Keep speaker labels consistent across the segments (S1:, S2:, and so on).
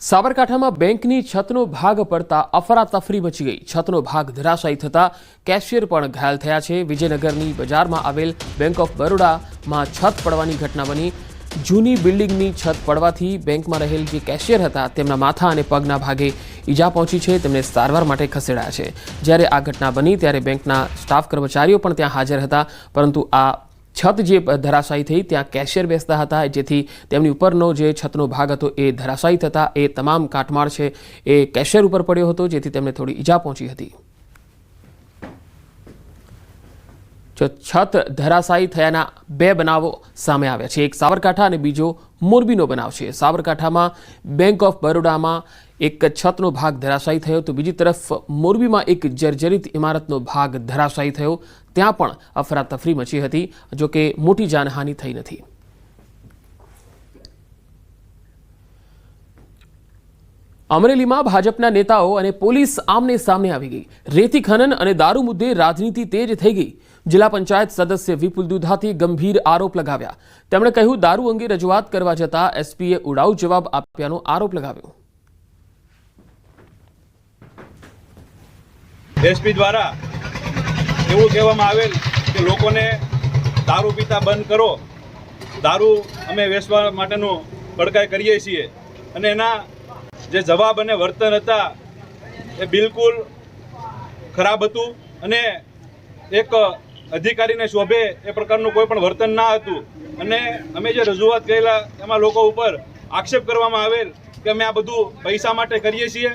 S1: સાબરકાંઠામાં બેંકની છતનો ભાગ પડતા અફરાતફરી મચી ગઈ। છતનો ભાગ ધરાશાયી થતા કેશિયર પણ ઘાયલ થયા છે। વિજયનગરની બજારમાં આવેલ બેંક ઓફ બરોડામાં છત પડવાની ઘટના બની। જૂની બિલ્ડિંગની છત પડવાથી બેંકમાં રહેલ જે કેશિયર હતા તેમના માથા અને પગના ભાગે ઈજા પહોંચી છે। તેમને સારવાર માટે ખસેડાયા છે। જ્યારે આ ઘટના બની ત્યારે બેંકના સ્ટાફ કર્મચારીઓ પણ ત્યાં હાજર હતા, પરંતુ આ छत जे धराशायी थी त्या केशियर बेसता हता, जेथी तेमनी उपरनो जे छतनो भाग हतो ए धराशायी थता ए तमाम काटमाळ छे ए केशियर उपर पड्यो हतो, जेथी तेमने थोड़ी ईजा पहोंची हती। जो छत धराशायी थयाना बे बनावो सामे आव्या छे। एक साबरकांठा अने बीजो मोरबीनो बनाव छे। साबरकांठामां बैंक ऑफ बरोडामां एक छतनो भाग धराशायी थयो तो बीजी तरफ मोरबीमां एक जर्जरित इमारतनो भाग धराशायी थयो। त्यां पण अफरातफरी मची हती, जो के मोटी जानहानि थई नथी। अमरेलीमां भाजपना नेताओ अने पोलीस आमने सामने आवी गई। रेती खनन अने दारू मुद्दे राजनीति तेज थई गई। जिला पंचायत सदस्य विपुल दुधाती गंभीर आरोप लगाव्या। તેમણે કહ્યું દારૂ અંગે રજૂઆત કરવા જતા એસપીએ ઉડાઉ જવાબ આપ્યાનો આરોપ લગાવ્યો।
S2: એસપી દ્વારા એવું કહેવામાં આવેલ કે લોકોને દારૂ પીતા બંધ કરો, દારૂ અમે વેચવા માટેનો પડકાર કરીએ છીએ, અને એના જે જવાબ અને વર્તન હતા એ બિલકુલ ખરાબ હતું અને એક અધિકારીને શોભે એ પ્રકારનું કોઈ પણ વર્તન ના હતું। અને અમે જે રજૂઆત કરેલા એમાં લોકો ઉપર આક્ષેપ કરવામાં આવેલ કે અમે આ બધું પૈસા માટે કરીએ છીએ।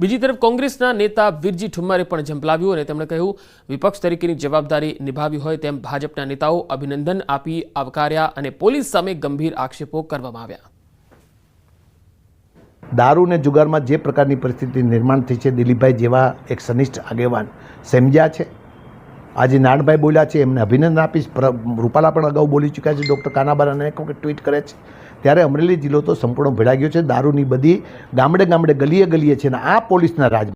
S1: બીજી તરફ કોંગ્રેસના નેતા વીરજી ઠુમ્મરે પણ ઝંપલાવ્યું અને તેમણે કહ્યું વિપક્ષ તરીકેની જવાબદારી નિભાવી હોય તેમ ભાજપના નેતાઓ અભિનંદન આપી આવકાર્યા અને પોલીસ સામે ગંભીર આક્ષેપો કરવામાં આવ્યા।
S3: दारू ने जुगार में जे प्रकार की परिस्थिति निर्माण थी है, दिलीपभाई जेवा एक सनिष्ठ आगेवान समझ्या है। आज नानभाई बोल्या है, एमने अभिनंदन आपीश। रूपाला पण अगाऊ बोली चूक्या है। डॉक्टर कानाबार अनेक वखत ट्वीट करे छे। त्यारे अमरेली जिल्लो तो संपूर्ण भीड़ाई गयो छे। दारूनी बधी गामडे गामडे गलीए गलीए छे ने आ पोलीसना राज